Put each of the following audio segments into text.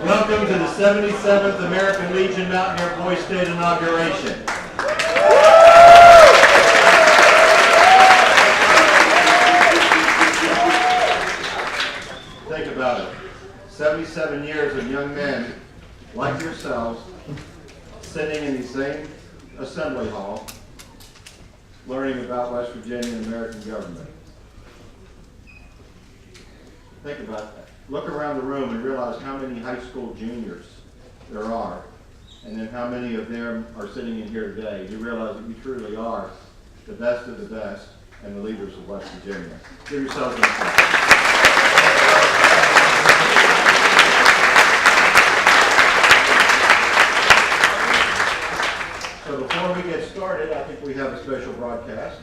Welcome to the 77th American Legion Mountaineer Boys State Inauguration. Think about it. 77 years of young men like yourselves sitting in the same assembly hall learning about West Virginia and American government. Think about that. Look around the room and realize how many high school juniors there are, and then how many of them are sitting in here today. You realize that you truly are the best of the best and the leaders of West Virginia. Give yourselves an applause. So before we get started, I think we have a special broadcast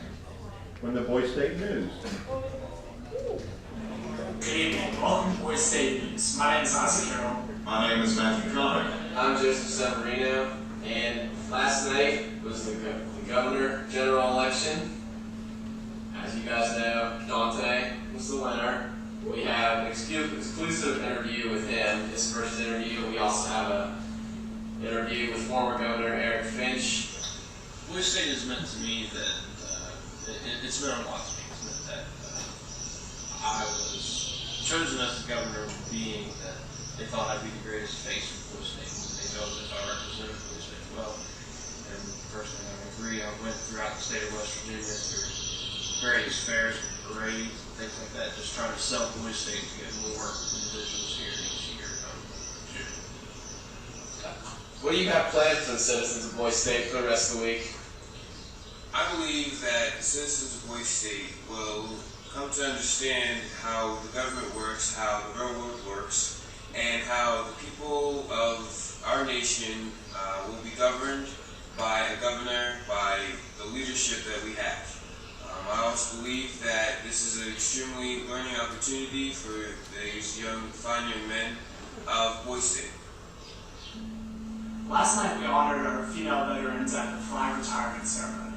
from the Boys State News. Good evening. Welcome to Boys State News. My name is Isaac Carroll. My name is Matthew Connor. I'm Joseph Severino, and last night was the Governor General election. As you guys know, Dante was the winner. We have an exclusive interview with him, his first interview. We also have an interview with former Governor Eric Finch. Boys State has meant to me that it's meant a lot to me. It's meant that I was chosen as the governor, being that they thought I'd be the greatest face of Boys State. They know that I represented Boys State well. And personally, I agree. I went throughout the state of West Virginia through various fairs and parades and things like that, just trying to sell Boys State to get more individuals here each year. What do you have planned for the citizens of Boys State for the rest of the week? I believe that the citizens of Boys State will come to understand how the government works, how the railroad works, and how the people of our nation will be governed by a governor, by the leadership that we have. I also believe that this is an extremely learning opportunity for these fine young men of Boys State. Last night we honored our female veterans at the flag retirement ceremony.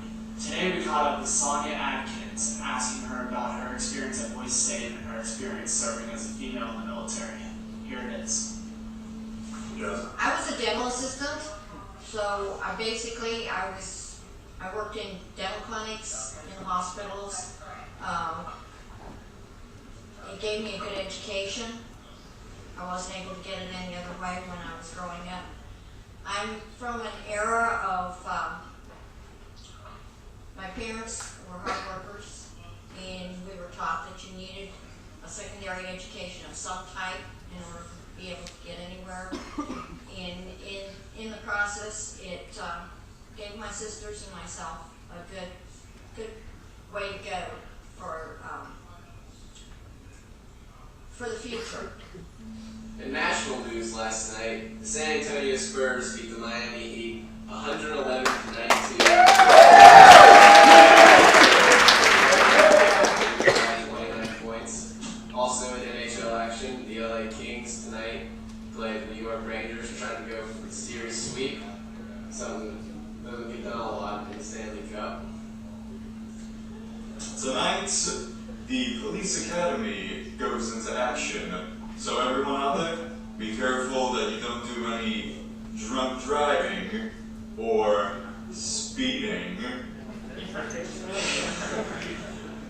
Today we caught up with Sonia Adkins, asking her about her experience at Boys State and her experience serving as a female in the military. Here it is. Yes. I was a dental assistant, so I worked in dental clinics, in hospitals. It gave me a good education. I wasn't able to get it any other way when I was growing up. I'm from an era of, my parents were hard workers, and we were taught that you needed a secondary education of some type in order to be able to get anywhere. And in the process, it gave my sisters and myself a good way to go for the future. In national news last night, the San Antonio Spurs beat the Miami Heat 111 to 92. 29 points. Also in NHL action, the LA Kings tonight played the New York Rangers, trying to go for the series sweep. Something that doesn't get done a lot in the Stanley Cup. Tonight, the police academy goes into action. So everyone out there, be careful that you don't do any drunk driving or speeding.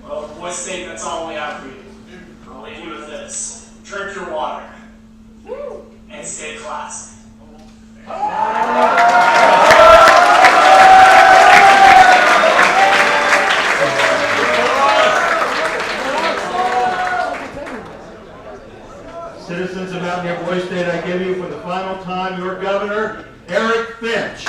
Well, Boys State, that's all we have for you. I'll leave you with this. Drink your water. And stay classy. Citizens of Mountaineer Boys State, I give you for the final time your governor, Eric Finch.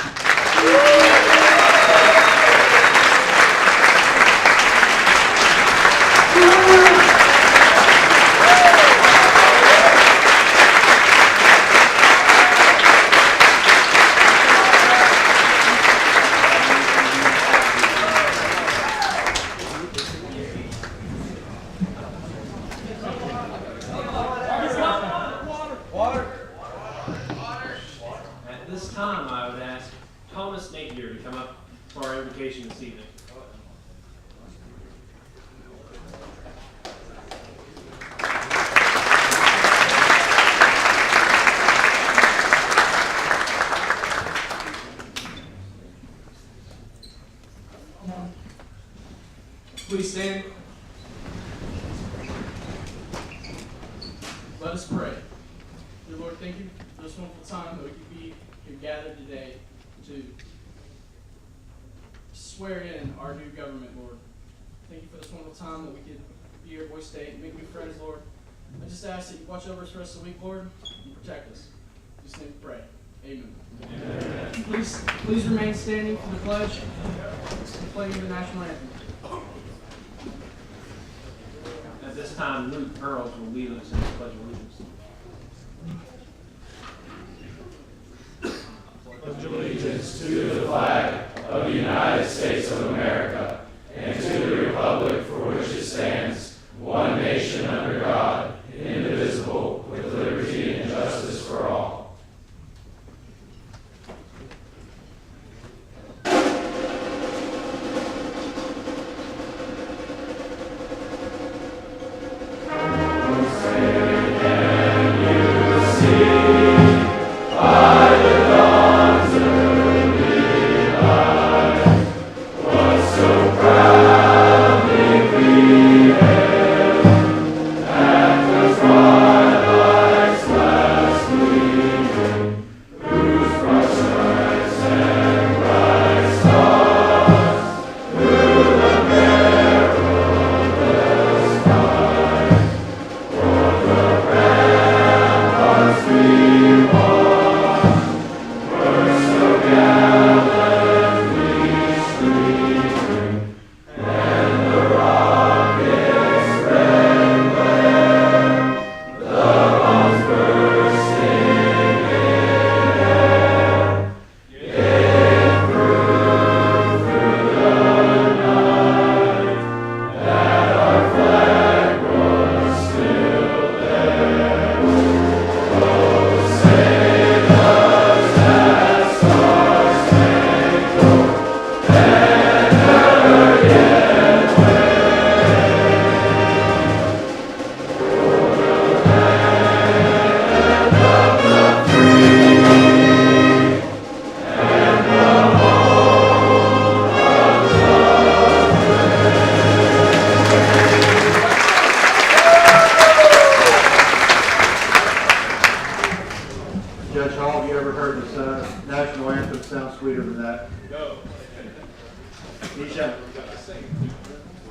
At this time, I would ask Thomas Napier to come Let us pray. Dear Lord, thank you for this wonderful time that we could be here gathered today to swear in our new government, Lord. Thank you for this wonderful time that we could be here at Boise State and make new friends, Lord. I just ask that you watch over us for the rest of the week, Lord, and protect us. In Jesus' name we pray. Amen. Amen. Please remain standing for the pledge and playing the national anthem. At this time, Luke Earls will lead us in the Pledge of Allegiance. Pledge allegiance to the flag of the United States of America and to the republic for which it stands, one nation under God, indivisible, with liberty and justice for all.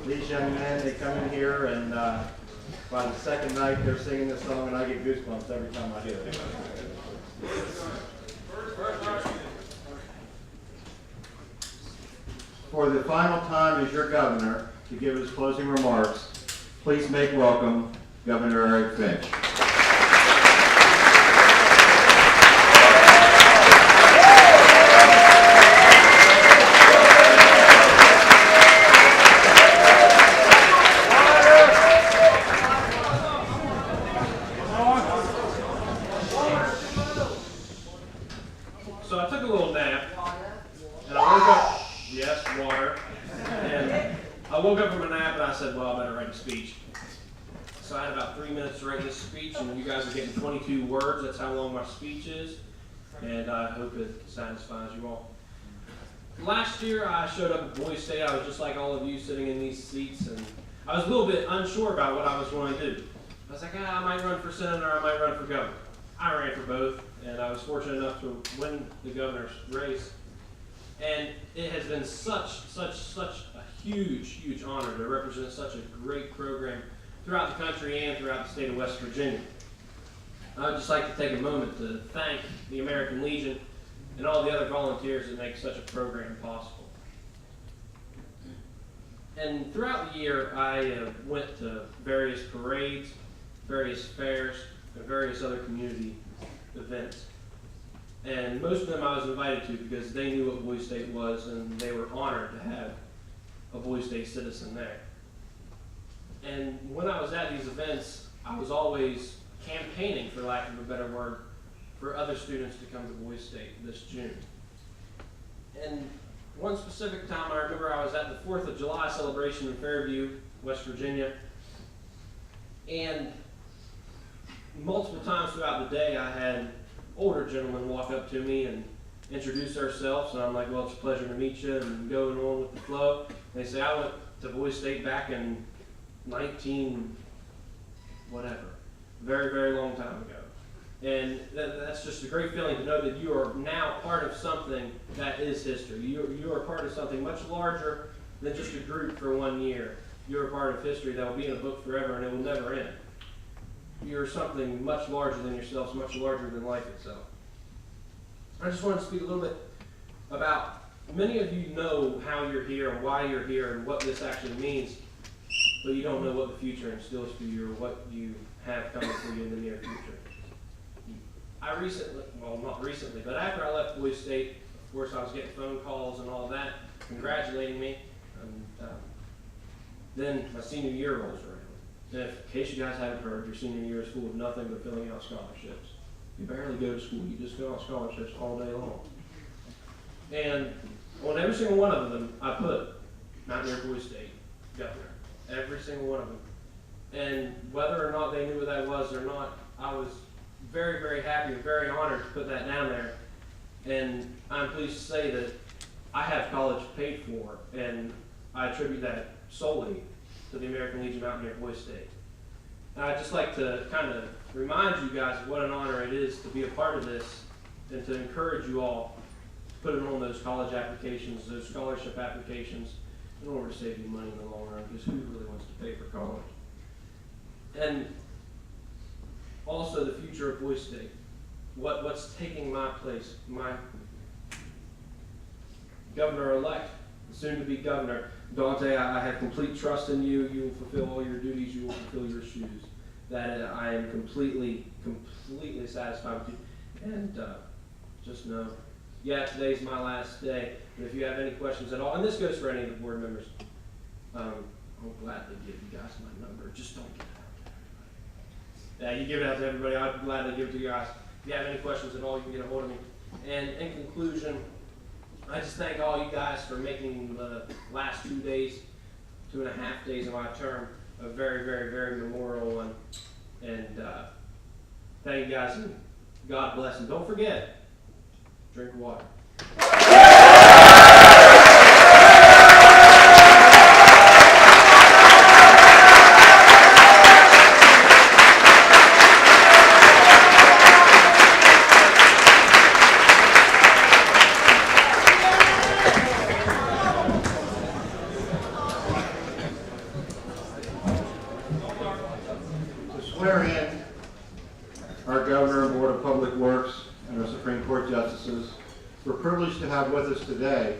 These young men, they come in here and by the second night they're singing this song and I get goosebumps every time I hear it. For the final time as your governor to give his closing remarks, please make welcome Governor Eric Finch. So I took a little nap, and I woke up, yes, water, and I woke up from a nap and I said, well, I better write a speech. So I had about 3 minutes to write this speech, and you guys are getting 22 words. That's how long my speech is, and I hope it satisfies you all. Last year, I showed up at Boise State. I was just like all of you sitting in these seats, and I was a little bit unsure about what I was going to do. I was like, I might run for senator, or I might run for governor. I ran for both, and I was fortunate enough to win the governor's race. And it has been such a huge honor to represent such a great program throughout the country and throughout the state of West Virginia. I would just like to take a moment to thank the American Legion and all the other volunteers that make such a program possible. And throughout the year, I went to various parades, various fairs, and various other community events. And most of them I was invited to because they knew what Boise State was and they were honored to have a Boise State citizen there. And when I was at these events, I was always campaigning, for lack of a better word, for other students to come to Boise State this June. And one specific time I remember I was at the 4th of July celebration in Fairview, West Virginia, and multiple times throughout the day I had older gentlemen walk up to me and introduce ourselves, and I'm like, well, it's a pleasure to meet you, and going on with the flow. And they say, I went to Boise State back in 19 whatever. very, very long time ago. And that's just a great feeling to know that you are now part of something that is history. You are part of something much larger than just a group for 1 year. You're a part of history that will be in a book forever and it will never end. You're something much larger than yourselves, much larger than life itself. I just want to speak a little bit about, many of you know how you're here and why you're here and what this actually means, but you don't know what the future instills for you or what you have coming for you in the near future. I recently, well not recently, but after I left Boise State, of course I was getting phone calls and all that, congratulating me. And then my senior year rolls around. And in case you guys haven't heard, your senior year is full of nothing but filling out scholarships. You barely go to school, you just fill out scholarships all day long. And on every single one of them, I put Mountaineer Boise State, governor. Every single one of them. And whether or not they knew what that was or not, I was very, very happy and very honored to put that down there. And I'm pleased to say that I have college paid for, and I attribute that solely to the American Legion Mountaineer Boise State. And I'd just like to kind of remind you guys what an honor it is to be a part of this and to encourage you all to put it on those college applications, those scholarship applications, in order to save you money in the long run, because who really wants to pay for college? And also the future of Boise State. What's taking my place? My governor-elect, soon-to-be governor, Dante, I have complete trust in you. You will fulfill all your duties. You will fulfill your shoes. That I am completely satisfied with you. And just know, yeah, today's my last day. And if you have any questions at all, and this goes for any of the board members, I'll gladly give you guys my number. Just don't give it out to everybody. Yeah, you give it out to everybody. I'd gladly give it to you guys. If you have any questions at all, you can get a hold of me. And in conclusion, I just thank all you guys for making the last 2 days, 2.5 days of my term, a very, very, very memorial one. And thank you guys, and God bless. And don't forget, drink water. Swear in our Governor and Board of Public Works and our Supreme Court Justices. We're privileged to have with us today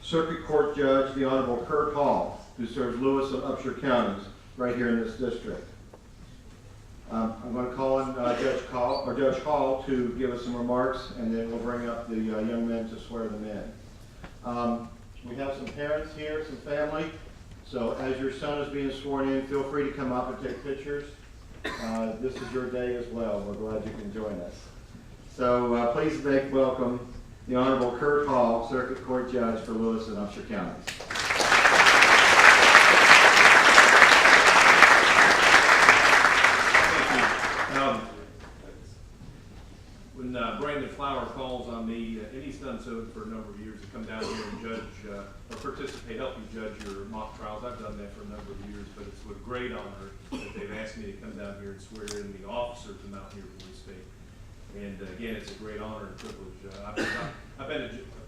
Circuit Court Judge, the Honorable Kurt Hall, who serves Lewis and Upshur counties right here in this district. I'm going to call in Judge Hall to give us some remarks, and then we'll bring up the young men to swear them in. We have some parents here, some family. So as your son is being sworn in, feel free to come up and take pictures. This is your day as well. We're glad you can join us. So please make welcome the Honorable Kurt Hall, Circuit Court Judge for Lewis and Upshur counties. When Brandon Flower calls on me, and he's done so for a number of years, to come down here and judge or participate, help you judge your mock trials. I've done that for a number of years, but it's with great honor that they've asked me to come down here and swear in the officers of Mountaineer Boise State. And again, it's a great honor and privilege.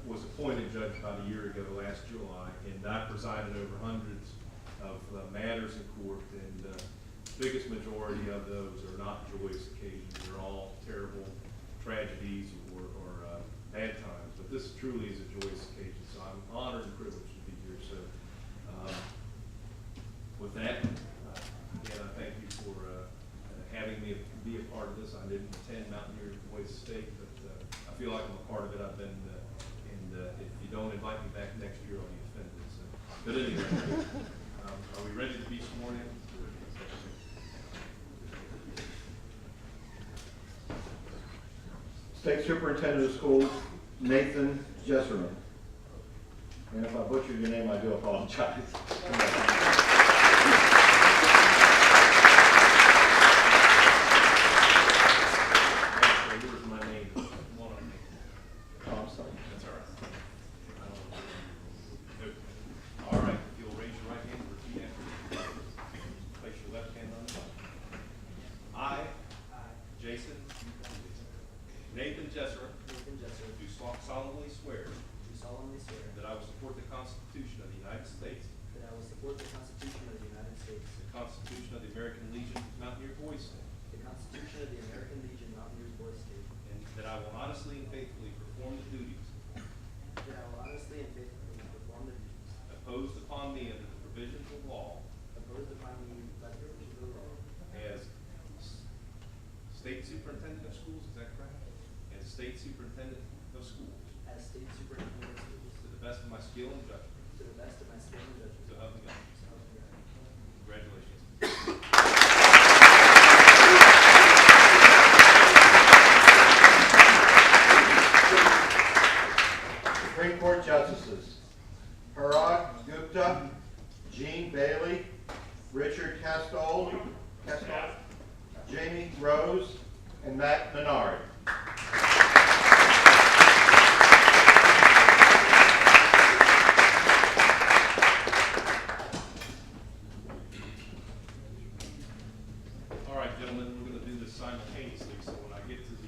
Was appointed judge about a year ago, last July, and I presided over hundreds of matters in court, and the biggest majority of those are not joyous occasions. They're all terrible tragedies or bad times, but this truly is a joyous occasion, so I'm honored and privileged to be here. So with that, again, I thank you for having me be a part of this. I didn't attend Mountaineer Boise State, but I feel like I'm a part of it. I've been, and if you don't invite me back next year, I'll be offended. So, but anyway, are we ready to be sworn in? State Superintendent of Schools, Nathan Jesserman. And if I butchered your name, I do apologize. Yours, my name. One of me. Oh, I'm sorry. That's all right. All right, if you'll raise your right hand and repeat after me. Place your left hand on the Bible. Constitution of the American Legion Mountaineer Boys State, the Constitution of the American Legion Mountaineer Boys State, and that I will honestly and faithfully perform the duties that I will honestly and faithfully perform the duties imposed upon me under the provisions of law imposed upon me by the provisions of the law as State Superintendent of Schools, is that correct? As State Superintendent of Schools, as State Superintendent of Schools, to the best of my skill and judgment, to the best of my skill and judgment. so help me God. So help me God. Congratulations. Supreme Court Justices: Parag Gupta, Jean Bailey, Richard Castole, Jamie Rose, and Matt Menard. All right, gentlemen, we're going to do this simultaneously, so when I get to the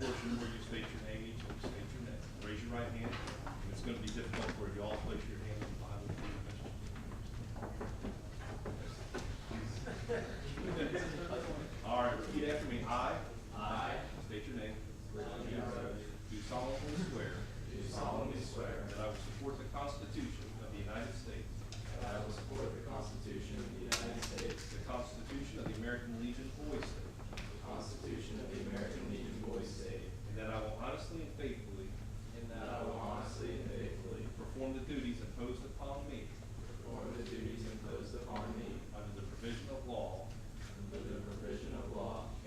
portion where you state your name, each of you state your name. Raise your right hand. It's going to be difficult for you all to place your hand on the Bible. All right, repeat after me. I state your name. Do solemnly swear. That I will support the Constitution of the United States. The Constitution of the American Legion Boys State. And that I will honestly and faithfully perform the duties imposed upon me under the provision of law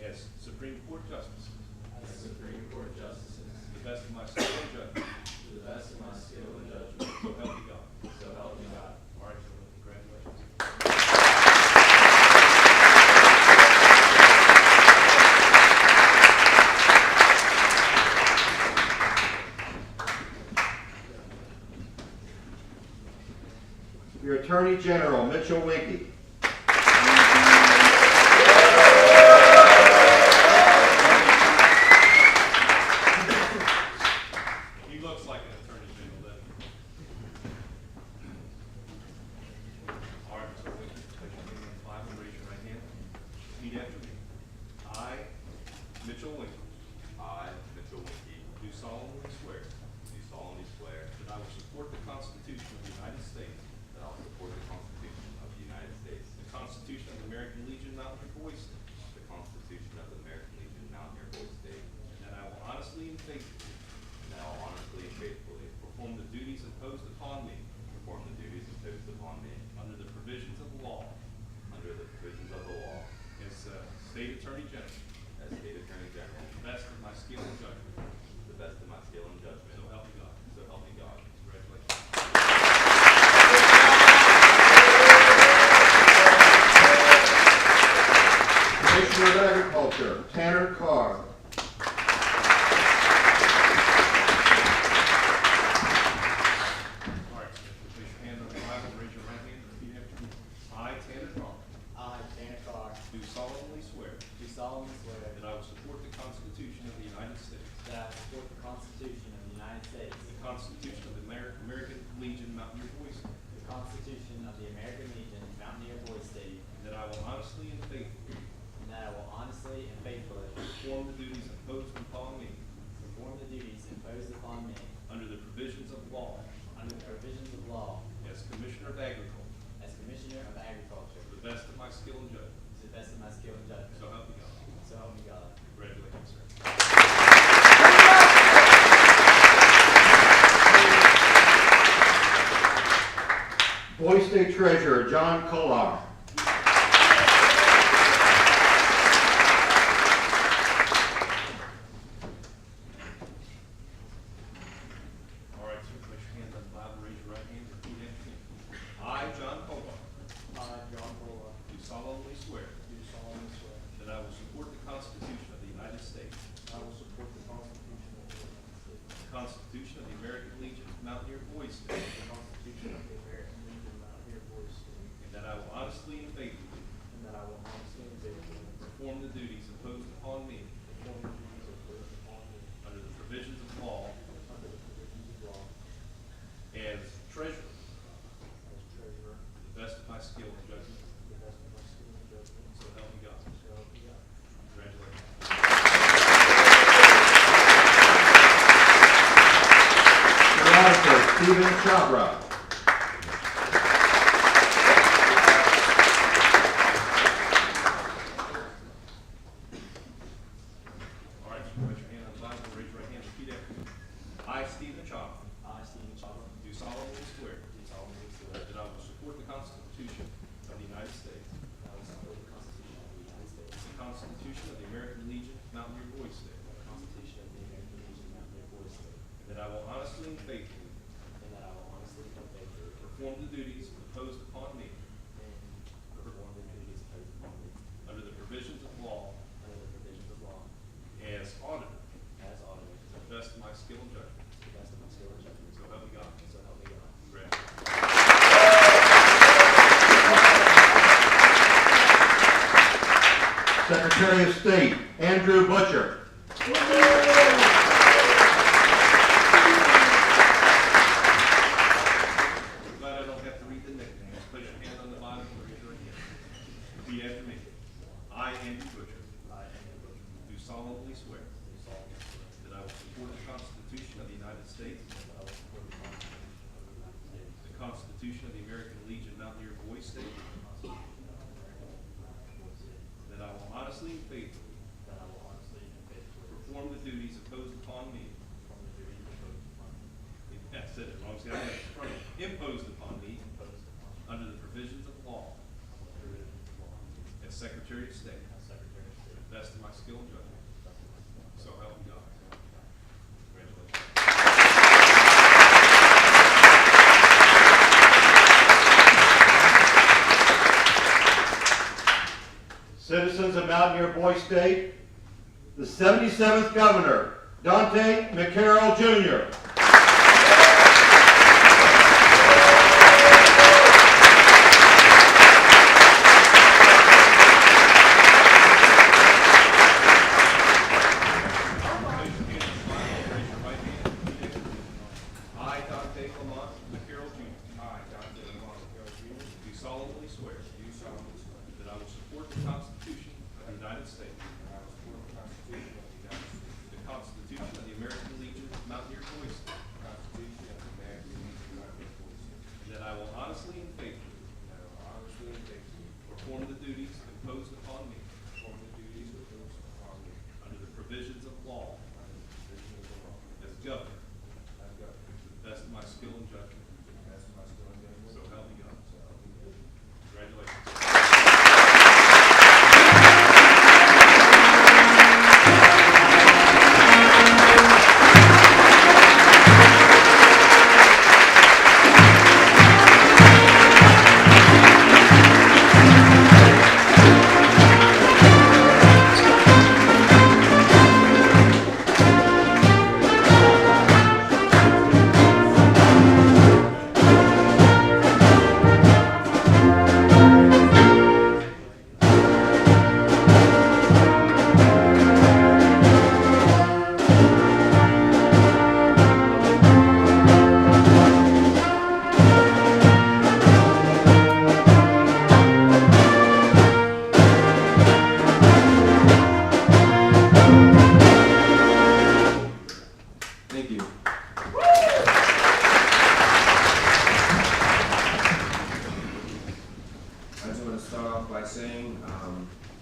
as Supreme Court Justices to the best of my skill and judgment. So help me God. All right, gentlemen, congratulations. Your Attorney General, Mitchell Winkie. He looks like an attorney general, doesn't he? All right, Mr. Winkie, place your hand on the Bible, raise your right hand. Repeat after me. I, Mitchell Winkie, do solemnly swear that I will support the Constitution of the United States, the Constitution of the American Legion Mountaineer Boys State, and that I will honestly and faithfully perform the duties imposed upon me under the provisions of the law as State Attorney General, to the best of my skill and judgment. So help me God. Congratulations. Commissioner of Agriculture, Tanner Carr. All right, place your hand on the Bible, raise your right hand, repeat after me. I, Tanner Carr, I, Dana Carr, do solemnly swear do solemnly swear that I will support the Constitution of the United States, that I will support the Constitution of the United States, the Constitution of the American Legion Mountaineer Boys State, the Constitution of the American Legion Mountaineer Boys State, and that I will honestly and faithfully and that I will honestly and faithfully perform the duties imposed upon me perform the duties imposed upon me under the provisions of law under the provisions of law as Commissioner of Agriculture as Commissioner of Agriculture to the best of my skill and judgment. to the best of my skill and judgment. So help me God. So help me God. Congratulations, sir. Boys State Treasurer, John Kolar. All right, sir, place your hand on the Bible, raise your right hand, repeat after me. I, John Kolar, I, John Bola, do solemnly swear do solemnly swear that I will support the Constitution of the United States, I will support the Constitution of the United States, the Constitution of the American Legion Mountaineer Boys State, the Constitution of the American Legion Mountaineer Boys State, and that I will honestly and faithfully and that I will honestly and faithfully perform the duties imposed upon me perform the duties imposed upon me under the provisions of law under the provisions of law as treasurer as treasurer to the best of my skill and judgment. to the best of my Stephen Chabra. All right, you put your hand on the Bible, raise your right hand, repeat after me. I, Stephen Chabra, I, Stephen Chabot, do solemnly swear do solemnly swear that I will support the Constitution of the United States, that I will support the Constitution of the United States, the Constitution of the American Legion, Mountaineer Boys State, the Constitution of the American Legion, Mountaineer Boys State, and that I will honestly and faithfully and that I will honestly and faithfully perform the duties imposed upon me and perform the duties imposed upon me under the provisions of law under the provisions of law as auditor as auditor to the best of my skill and judgment. to the best of my skill and judgment. So help me God. So help me God. Congratulations. Secretary of State, Andrew Butcher. Glad I don't have to read the nicknames. Put your hand on the Bible and raise your right hand. Repeat after me. I, Andrew Butcher, I, Andrew Butcher, do solemnly swear do solemnly swear that I will support the Constitution of the United States, that I will support the Constitution of the United States, the Constitution of the American Legion Mountaineer Boys State, the Constitution of the American Legion, Mountaineer Boys State, that I will honestly and faithfully that I will honestly and faithfully perform the duties imposed upon me. perform the duties imposed upon me, That's it, as long as I have it in front of me. Imposed upon me imposed upon me under the provisions of law under the provisions of law as Secretary of State, as Secretary of to State, the best of my skill and judgment. to the best of my skill and So help me God. judgment. Congratulations. Citizens of Mountaineer Boys State, the 77th Governor, Dante McCarroll Jr. I, Dante Lamont McCarroll Jr. Do solemnly swear. That I will support the Constitution of the United States. The Constitution of the American Legion Mountaineer Boys State. And that I will honestly and faithfully perform the duties imposed upon me under the provisions of law as governor to the best of my skill and judgment. So help me God. Congratulations. Thank you. I just want to start off by saying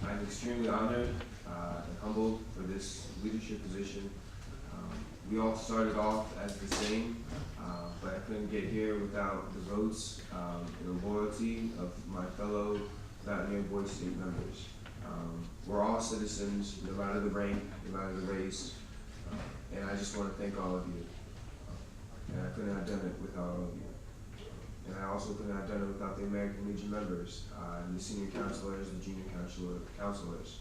I'm extremely honored and humbled for this leadership position. We all started off as the same, but I couldn't get here without the votes and the loyalty of my fellow Mountaineer Boys State members. We're all citizens, no matter the rank, no matter the race, and I just want to thank all of you. And I couldn't have done it without all of you. And I also couldn't have done it without the American Legion members, and the senior counselors, the junior counselors.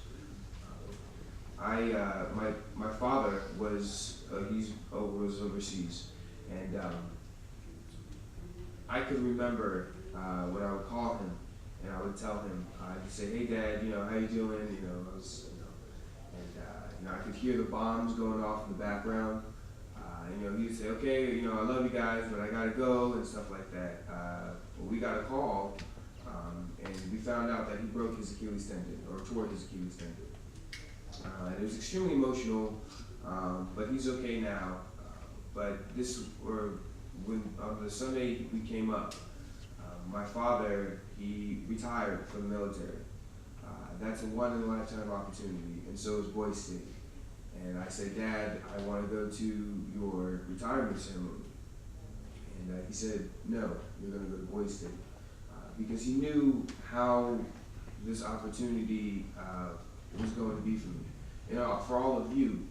My father was was overseas, and I could remember when I would call him and I would tell him, I'd say, "Hey Dad, how you doing?" I could hear the bombs going off in the background. He would say, "Okay, I love you guys, but I gotta go," and stuff like that. Well, we got a call, and we found out that he broke his Achilles tendon, or tore his Achilles tendon. And it was extremely emotional, but he's okay now. But when on the Sunday we came up, my father, he retired from the military. That's a one-in-a-lifetime opportunity, and so is Boys State. And I said, Dad, I want to go to your retirement ceremony. And he said, no, you're going to go to Boys State. Because he knew how this opportunity was going to be for me, you know, for all of you.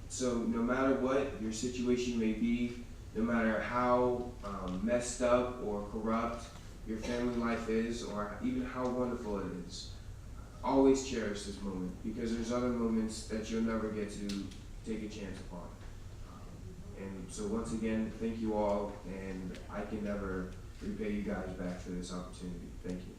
So no matter what your situation may be, no matter how messed up or corrupt your family life is, or even how wonderful it is, always cherish this moment, because there's other moments that you'll never get to take a chance upon. And so once again, thank you all, and I can never repay you guys back for this opportunity. Thank you.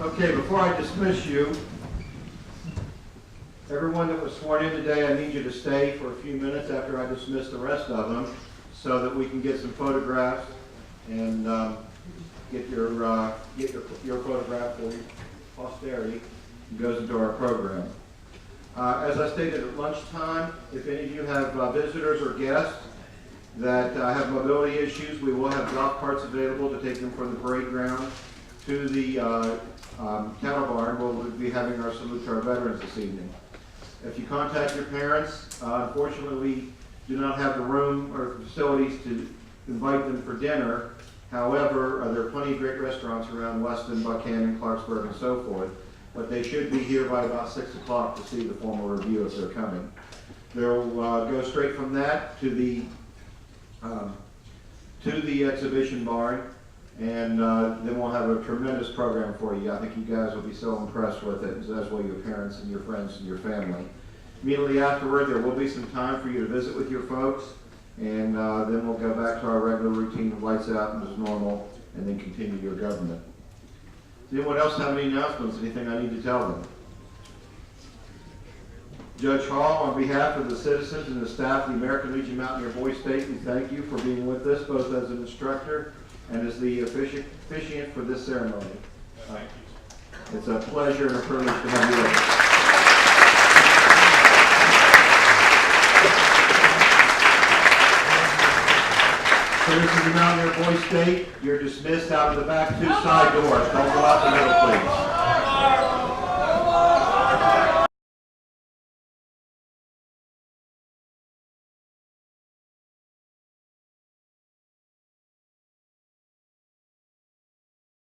Okay, before I dismiss you, everyone that was sworn in today, I need you to stay for a few minutes after I dismiss the rest of them, so that we can get some photographs and get your photograph for posterity. It goes into our program. As I stated at lunchtime, if any of you have visitors or guests that have mobility issues, we will have golf carts available to take them from the parade ground to the cattle barn, where we'll be having our salute to our veterans this evening. If you contact your parents, unfortunately we do not have the room or facilities to invite them for dinner. However, there are plenty of great restaurants around Weston, Buchanan, Clarksburg, and so forth. But they should be here by about 6 o'clock to see the formal review if they're coming. They'll go straight from that to the exhibition barn, and then we'll have a tremendous program for you. I think you guys will be so impressed with it, as will your parents and your friends and your family. Immediately afterward, there will be some time for you to visit with your folks, and then we'll go back to our regular routine of lights out and as normal, and then continue your government. Does anyone else have any announcements, anything I need to tell them? Judge Hall, on behalf of the citizens and the staff of the American Legion Mountaineer Boys State, we thank you for being with us, both as an instructor and as the officiant for this ceremony. It's a pleasure and a privilege to have you with us. So this is the Mountaineer Boys State. You're dismissed out of the back two side doors. Don't go out the middle, please.